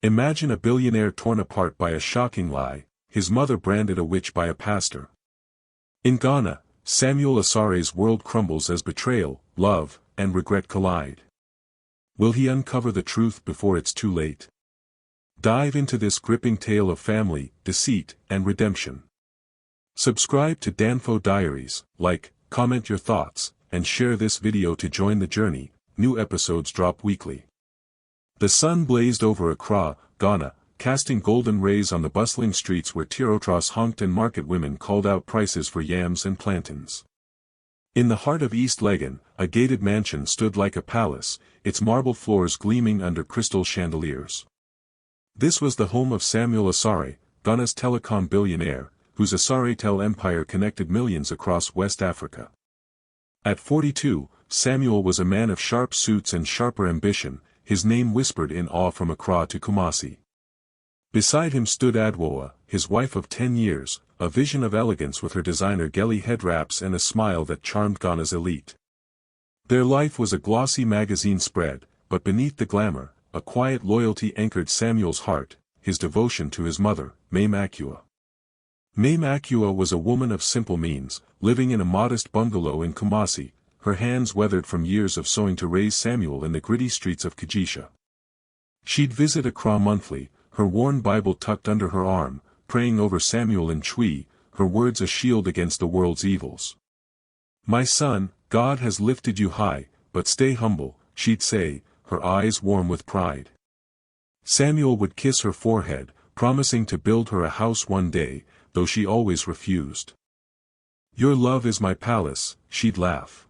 Imagine a billionaire torn apart by a shocking lie, his mother branded a witch by a pastor. In Ghana, Samuel Asare's world crumbles as betrayal, love, and regret collide. Will he uncover the truth before it's too late? Dive into this gripping tale of family, deceit, and redemption. Subscribe to Danfo Diaries, like, comment your thoughts, and share this video to join the journey. New episodes drop weekly. The sun blazed over Accra, Ghana, casting golden rays on the bustling streets where tirotros honked and market women called out prices for yams and plantains. In the heart of East Legon, a gated mansion stood like a palace, its marble floors gleaming under crystal chandeliers. This was the home of Samuel Asare, Ghana's telecom billionaire, whose Asaretel empire connected millions across West Africa. At 42, Samuel was a man of sharp suits and sharper ambition, his name whispered in awe from Accra to Kumasi. Beside him stood Adwoa, his wife of 10 years, a vision of elegance with her designer Gelly head wraps and a smile that charmed Ghana's elite. Their life was a glossy magazine spread, but beneath the glamour, a quiet loyalty anchored Samuel's heart, his devotion to his mother, Maame Akua. Maame Akua was a woman of simple means, living in a modest bungalow in Kumasi, her hands weathered from years of sewing to raise Samuel in the gritty streets of Kajisha. She'd visit Accra monthly, her worn Bible tucked under her arm, praying over Samuel in Twi, her words a shield against the world's evils. "My son, God has lifted you high, but stay humble," she'd say, her eyes warm with pride. Samuel would kiss her forehead, promising to build her a house one day, though she always refused. "Your love is my palace," she'd laugh.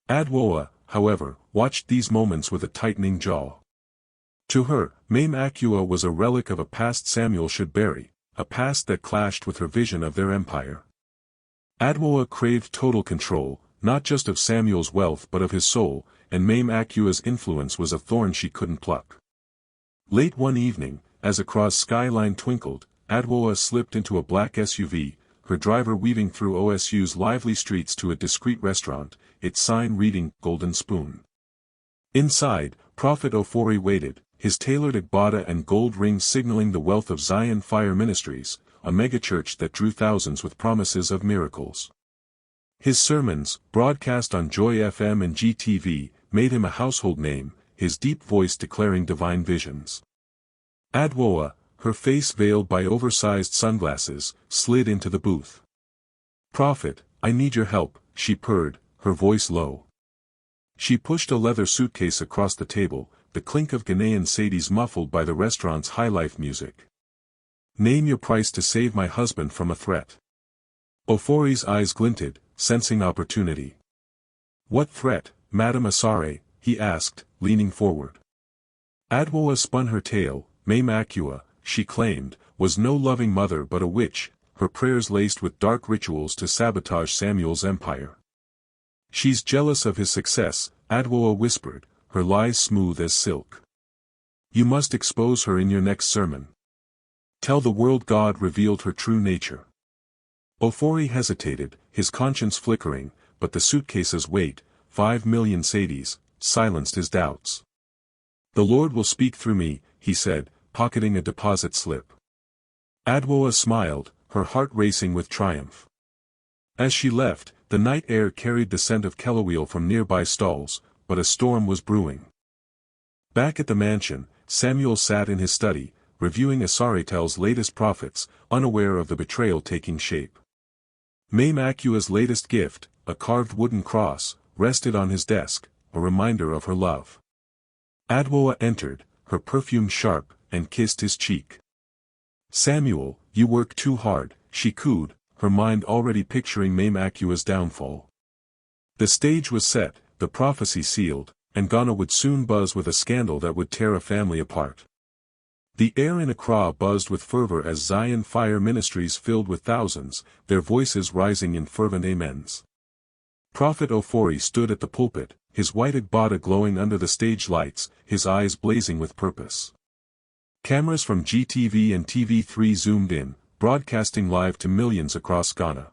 Adwoa, however, watched these moments with a tightening jaw. To her, Maame Akua was a relic of a past Samuel should bury, a past that clashed with her vision of their empire. Adwoa craved total control, not just of Samuel's wealth but of his soul, and Maame Akua's influence was a thorn she couldn't pluck. Late one evening, as Accra's skyline twinkled, Adwoa slipped into a black SUV, her driver weaving through OSU's lively streets to a discreet restaurant, its sign reading, Golden Spoon. Inside, Prophet Ofori waited, his tailored agbada and gold rings signaling the wealth of Zion Fire Ministries, a megachurch that drew thousands with promises of miracles. His sermons, broadcast on Joy FM and GTV, made him a household name, his deep voice declaring divine visions. Adwoa, her face veiled by oversized sunglasses, slid into the booth. "Prophet, I need your help," she purred, her voice low. She pushed a leather suitcase across the table, the clink of Ghanaian sadies muffled by the restaurant's high-life music. "Name your price to save my husband from a threat." Ofori's eyes glinted, sensing opportunity. "What threat, Madame Asare?" he asked, leaning forward. Adwoa spun her tale. Maame Akua, she claimed, was no loving mother but a witch, her prayers laced with dark rituals to sabotage Samuel's empire. "She's jealous of his success," Adwoa whispered, her lies smooth as silk. "You must expose her in your next sermon. Tell the world God revealed her true nature." Ofori hesitated, his conscience flickering, but the suitcase's weight, 5 million sadies, silenced his doubts. "The Lord will speak through me," he said, pocketing a deposit slip. Adwoa smiled, her heart racing with triumph. As she left, the night air carried the scent of kelaweel from nearby stalls, but a storm was brewing. Back at the mansion, Samuel sat in his study, reviewing Asaretel's latest profits, unaware of the betrayal taking shape. Maame Akua's latest gift, a carved wooden cross, rested on his desk, a reminder of her love. Adwoa entered, her perfume sharp, and kissed his cheek. "Samuel, you work too hard," she cooed, her mind already picturing Maame Akua's downfall. The stage was set, the prophecy sealed, and Ghana would soon buzz with a scandal that would tear a family apart. The air in Accra buzzed with fervor as Zion Fire Ministries filled with thousands, their voices rising in fervent amens. Prophet Ofori stood at the pulpit, his white agbada glowing under the stage lights, his eyes blazing with purpose. Cameras from GTV and TV3 zoomed in, broadcasting live to millions across Ghana.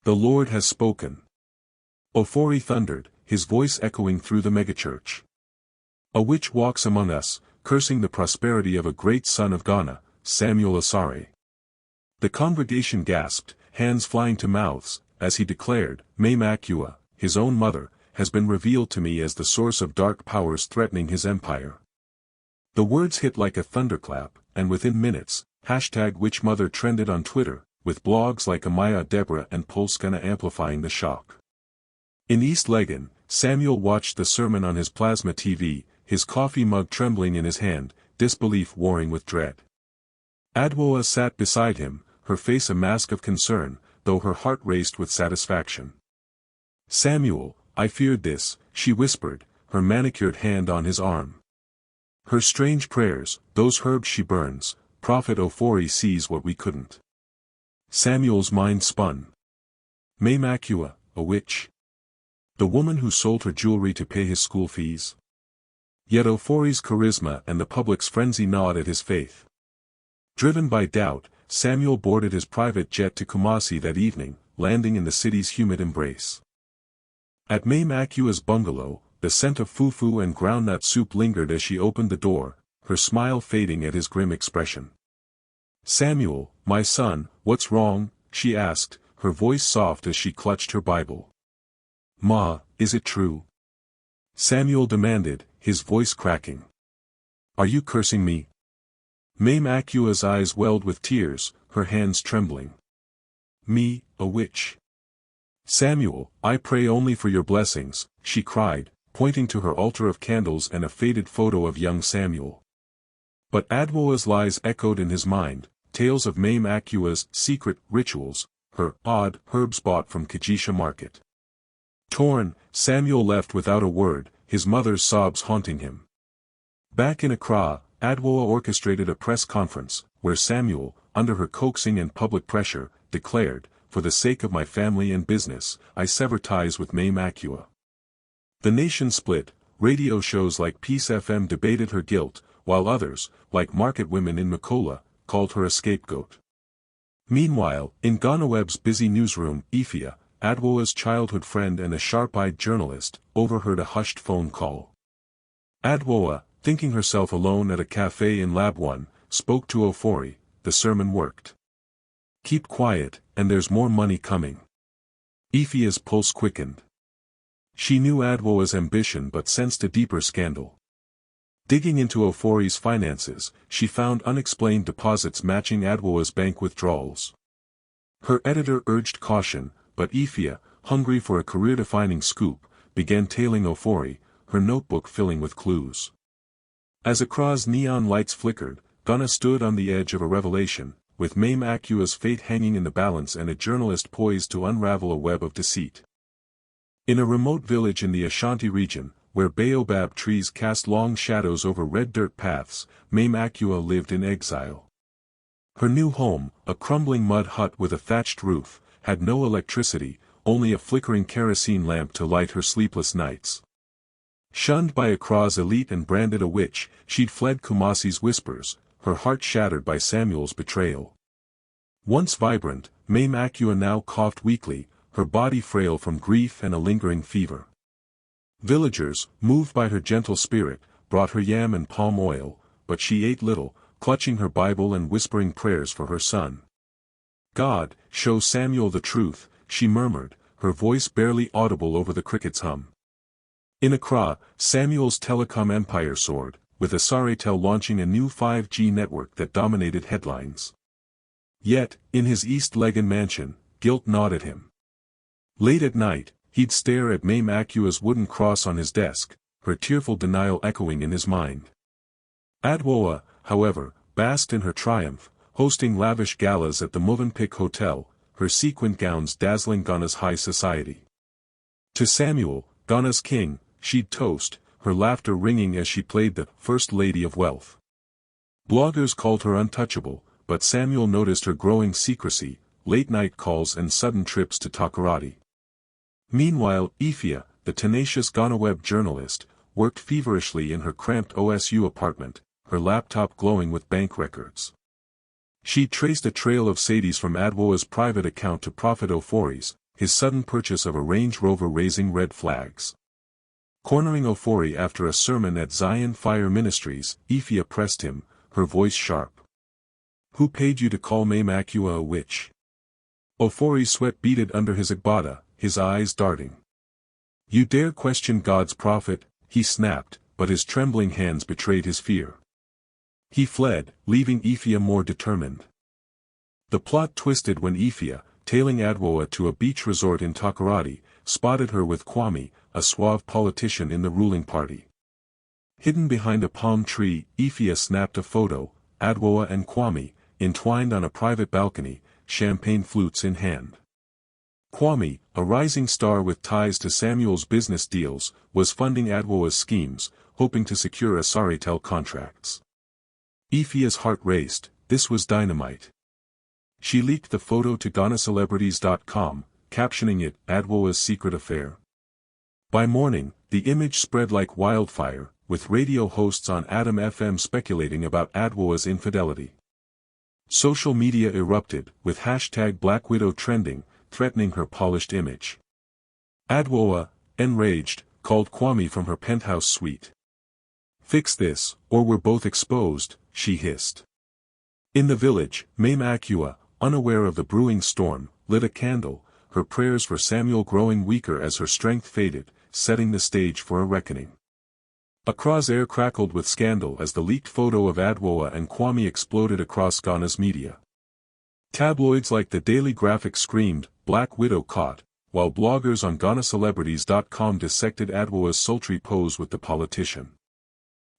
"The Lord has spoken." Ofori thundered, his voice echoing through the megachurch. "A witch walks among us, cursing the prosperity of a great son of Ghana, Samuel Asare. The congregation gasped, hands flying to mouths, as he declared, Maame Akua, his own mother, has been revealed to me as the source of dark powers threatening his empire. The words hit like a thunderclap, and within minutes, #WitchMother trended on Twitter, with blogs like Amaya Deborah and Pulse Ghana amplifying the shock. In East Legon, Samuel watched the sermon on his plasma TV, his coffee mug trembling in his hand, disbelief warring with dread. Adwoa sat beside him, her face a mask of concern, though her heart raced with satisfaction. Samuel, I feared this, she whispered, her manicured hand on his arm. Her strange prayers, those herbs she burns, Prophet Ofori sees what we couldn't. Samuel's mind spun. Maame Akua, a witch? The woman who sold her jewelry to pay his school fees? Yet Ofori's charisma and the public's frenzy gnawed at his faith. Driven by doubt, Samuel boarded his private jet to Kumasi that evening, landing in the city's humid embrace. At Maame Akua's bungalow, the scent of fufu and groundnut soup lingered as she opened the door, her smile fading at his grim expression. Samuel, my son, what's wrong? She asked, her voice soft as she clutched her Bible. Ma, is it true? Samuel demanded, his voice cracking. Are you cursing me? Maame Akua's eyes welled with tears, her hands trembling. Me, a witch? Samuel, I pray only for your blessings, she cried, pointing to her altar of candles and a faded photo of young Samuel. But Adwoa's lies echoed in his mind, tales of Maame Akua's secret rituals, her odd herbs bought from Kijisha market. Torn, Samuel left without a word, his mother's sobs haunting him. Back in Accra, Adwoa orchestrated a press conference, where Samuel, under her coaxing and public pressure, declared, for the sake of my family and business, I sever ties with Maame Akua. The nation split, radio shows like Peace FM debated her guilt, while others, like Market Women in Makola, called her a scapegoat. Meanwhile, in Ghanaweb's busy newsroom, Ifia, Adwoa's childhood friend and a sharp-eyed journalist, overheard a hushed phone call. Adwoa, thinking herself alone at a cafe in Lab 1, spoke to Ofori, the sermon worked. Keep quiet, and there's more money coming. Ifia's pulse quickened. She knew Adwoa's ambition but sensed a deeper scandal. Digging into Ofori's finances, she found unexplained deposits matching Adwoa's bank withdrawals. Her editor urged caution, but Ifia, hungry for a career-defining scoop, began tailing Ofori, her notebook filling with clues. As Accra's neon lights flickered, Ghana stood on the edge of a revelation, with Maame Akua's fate hanging in the balance and a journalist poised to unravel a web of deceit. In a remote village in the Ashanti region, where baobab trees cast long shadows over red dirt paths, Maame Akua lived in exile. Her new home, a crumbling mud hut with a thatched roof, had no electricity, only a flickering kerosene lamp to light her sleepless nights. Shunned by Accra's elite and branded a witch, she'd fled Kumasi's whispers, her heart shattered by Samuel's betrayal. Once vibrant, Maame Akua now coughed weakly, her body frail from grief and a lingering fever. Villagers, moved by her gentle spirit, brought her yam and palm oil, but she ate little, clutching her Bible and whispering prayers for her son. God, show Samuel the truth, she murmured, her voice barely audible over the cricket's hum. In Accra, Samuel's telecom empire soared, with Asaretel launching a new 5G network that dominated headlines. Yet, in his East Legon mansion, guilt gnawed at him. Late at night, he'd stare at Maame Akua's wooden cross on his desk, her tearful denial echoing in his mind. Adwoa, however, basked in her triumph, hosting lavish galas at the Movenpick Hotel, her sequined gowns dazzling Ghana's high society. To Samuel, Ghana's king, she'd toast, her laughter ringing as she played the First Lady of Wealth. Bloggers called her untouchable, but Samuel noticed her growing secrecy, late-night calls and sudden trips to Takoradi. Meanwhile, Ifia, the tenacious Ghanaweb journalist, worked feverishly in her cramped OSU apartment, her laptop glowing with bank records. She traced a trail of Sadies from Adwoa's private account to Prophet Ofori's, his sudden purchase of a Range Rover raising red flags. Cornering Ofori after a sermon at Zion Fire Ministries, Ifya pressed him, her voice sharp. "Who paid you to call Maame Akua a witch?" Ofori's sweat beaded under his agbada, his eyes darting. "You dare question God's prophet?" he snapped, but his trembling hands betrayed his fear. He fled, leaving Ifya more determined. The plot twisted when Ifya, tailing Adwoa to a beach resort in Takoradi, spotted her with Kwame, a suave politician in the ruling party. Hidden behind a palm tree, Ifya snapped a photo, Adwoa and Kwame, entwined on a private balcony, champagne flutes in hand. Kwame, a rising star with ties to Samuel's business deals, was funding Adwoa's schemes, hoping to secure Asare contracts. Ifya's heart raced. This was dynamite. She leaked the photo to GhanaCelebrities.com, captioning it, "Adwoa's Secret Affair." By morning, the image spread like wildfire, with radio hosts on Adam FM speculating about Adwoa's infidelity. Social media erupted, with hashtag Black Widow trending, threatening her polished image. Adwoa, enraged, called Kwame from her penthouse suite. "Fix this, or we're both exposed," she hissed. In the village, Maame Akua, unaware of the brewing storm, lit a candle, her prayers for Samuel growing weaker as her strength faded, setting the stage for a reckoning. Accra's air crackled with scandal as the leaked photo of Adwoa and Kwame exploded across Ghana's media. Tabloids like the Daily Graphic screamed, "Black Widow caught," while bloggers on GhanaCelebrities.com dissected Adwoa's sultry pose with the politician.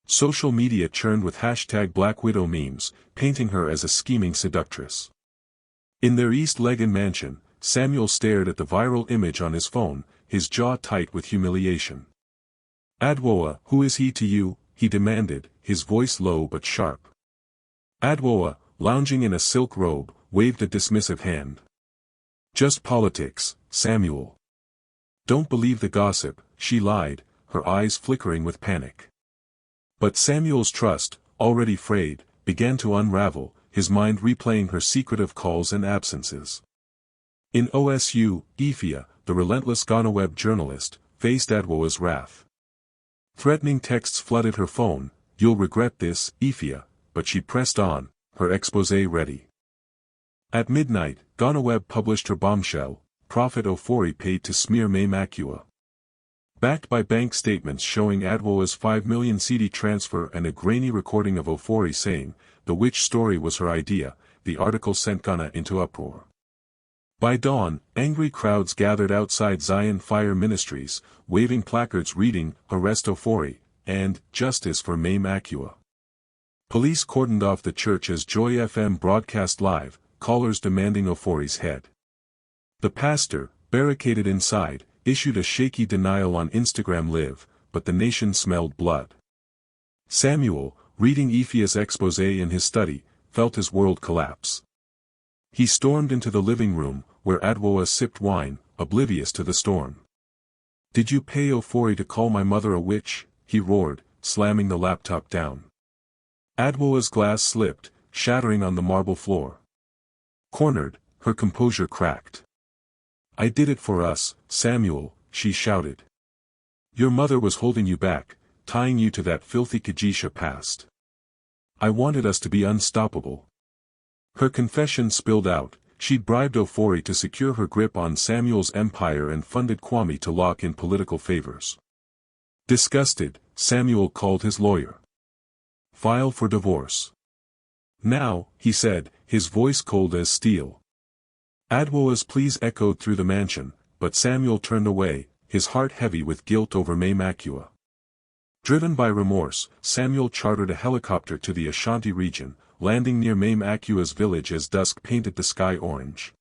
Social media churned with hashtag Black Widow memes, painting her as a scheming seductress. In their East Legon mansion, Samuel stared at the viral image on his phone, his jaw tight with humiliation. "Adwoa, who is he to you?" he demanded, his voice low but sharp. Adwoa, lounging in a silk robe, waved a dismissive hand. "Just politics, Samuel." "Don't believe the gossip," she lied, her eyes flickering with panic. But Samuel's trust, already frayed, began to unravel, his mind replaying her secretive calls and absences. In OSU, Ifya, the relentless Ghana web journalist, faced Adwoa's wrath. Threatening texts flooded her phone, "You'll regret this, Ifya," but she pressed on, her exposé ready. At midnight, Ghana Web published her bombshell, "Prophet Ofori paid to smear Maame Akua." Backed by bank statements showing Adwoa's 5 million cedi transfer and a grainy recording of Ofori saying, the witch story was her idea, the article sent Ghana into uproar. By dawn, angry crowds gathered outside Zion Fire Ministries, waving placards reading, "Arrest Ofori," and "Justice for Maame Akua." Police cordoned off the church as Joy FM broadcast live, callers demanding Ofori's head. The pastor, barricaded inside, issued a shaky denial on Instagram Live, but the nation smelled blood. Samuel, reading Ifya's exposé in his study, felt his world collapse. He stormed into the living room, where Adwoa sipped wine, oblivious to the storm. "Did you pay Ofori to call my mother a witch?" he roared, slamming the laptop down. Adwoa's glass slipped, shattering on the marble floor. Cornered, her composure cracked. "I did it for us, Samuel," she shouted. "Your mother was holding you back, tying you to that filthy Kajisha past. I wanted us to be unstoppable." Her confession spilled out. She'd bribed Ofori to secure her grip on Samuel's empire and funded Kwame to lock in political favors. Disgusted, Samuel called his lawyer. "File for divorce." "Now," he said, his voice cold as steel. Adwoa's pleas echoed through the mansion, but Samuel turned away, his heart heavy with guilt over Maame Akua. Driven by remorse, Samuel chartered a helicopter to the Ashanti region, landing near Maame Akua's village as dusk painted the sky orange.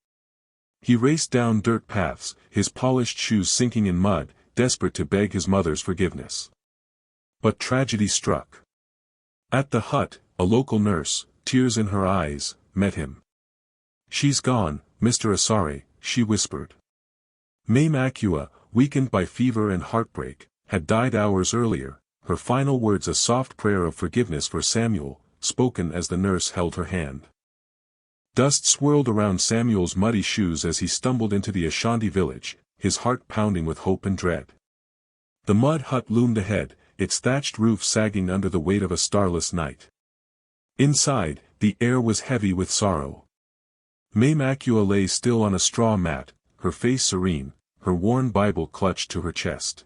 He raced down dirt paths, his polished shoes sinking in mud, desperate to beg his mother's forgiveness. But tragedy struck. At the hut, a local nurse, tears in her eyes, met him. "She's gone, Mr. Asare," she whispered. Maame Akua, weakened by fever and heartbreak, had died hours earlier, her final words a soft prayer of forgiveness for Samuel, spoken as the nurse held her hand. Dust swirled around Samuel's muddy shoes as he stumbled into the Ashanti village, his heart pounding with hope and dread. The mud hut loomed ahead, its thatched roof sagging under the weight of a starless night. Inside, the air was heavy with sorrow. Maame Akua lay still on a straw mat, her face serene, her worn Bible clutched to her chest.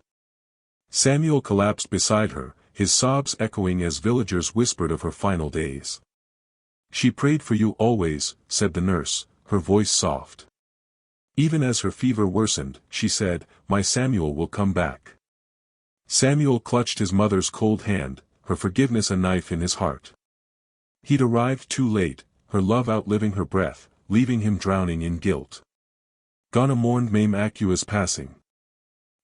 Samuel collapsed beside her, his sobs echoing as villagers whispered of her final days. "She prayed for you always," said the nurse, her voice soft. Even as her fever worsened, she said, "My Samuel will come back." Samuel clutched his mother's cold hand, her forgiveness a knife in his heart. He'd arrived too late, her love outliving her breath, leaving him drowning in guilt. Ghana mourned Maame Akua's passing.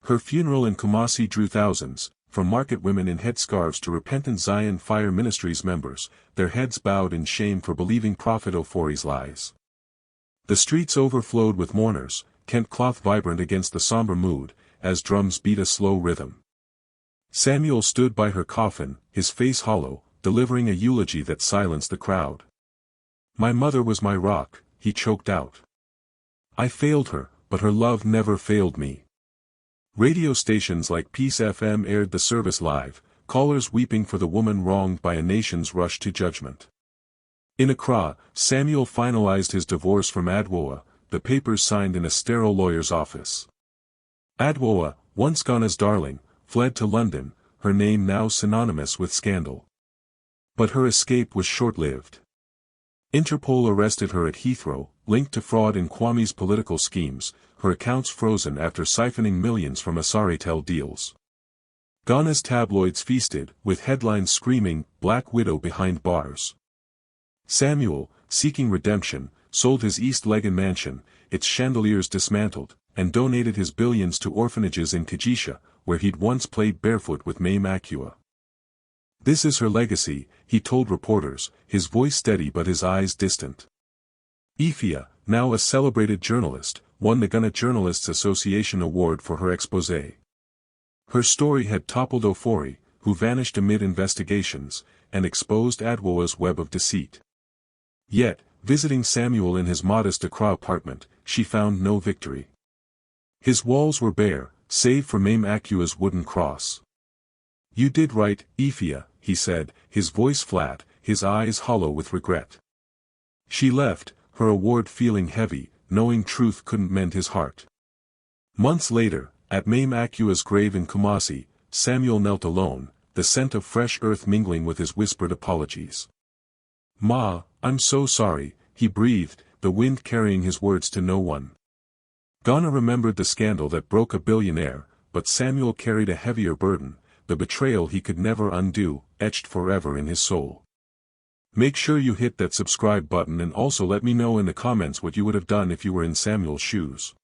Her funeral in Kumasi drew thousands, from market women in headscarves to repentant Zion Fire Ministries members, their heads bowed in shame for believing Prophet Ofori's lies. The streets overflowed with mourners, Kent cloth vibrant against the somber mood, as drums beat a slow rhythm. Samuel stood by her coffin, his face hollow, delivering a eulogy that silenced the crowd. "My mother was my rock," he choked out. "I failed her, but her love never failed me." Radio stations like Peace FM aired the service live, callers weeping for the woman wronged by a nation's rush to judgment. In Accra, Samuel finalized his divorce from Adwoa, the papers signed in a sterile lawyer's office. Adwoa, once Ghana's darling, fled to London, her name now synonymous with scandal. But her escape was short-lived. Interpol arrested her at Heathrow, linked to fraud in Kwame's political schemes, her accounts frozen after siphoning millions from Asare deals. Ghana's tabloids feasted, with headlines screaming, "Black Widow behind bars." Samuel, seeking redemption, sold his East Legon mansion, its chandeliers dismantled, and donated his billions to orphanages in Kajisha, where he'd once played barefoot with Maame Akua. "This is her legacy," he told reporters, his voice steady but his eyes distant. Ifia, now a celebrated journalist, won the Ghana Journalists Association Award for her exposé. Her story had toppled Ofori, who vanished amid investigations, and exposed Adwoa's web of deceit. Yet, visiting Samuel in his modest Accra apartment, she found no victory. His walls were bare, save for Maame Akua's wooden cross. "You did right, Ifia," he said, his voice flat, his eyes hollow with regret. She left, her award feeling heavy, knowing truth couldn't mend his heart. Months later, at Maame Akua's grave in Kumasi, Samuel knelt alone, the scent of fresh earth mingling with his whispered apologies. "Ma, I'm so sorry," he breathed, the wind carrying his words to no one. Ghana remembered the scandal that broke a billionaire, but Samuel carried a heavier burden, the betrayal he could never undo, etched forever in his soul. Make sure you hit that subscribe button and also let me know in the comments what you would have done if you were in Samuel's shoes.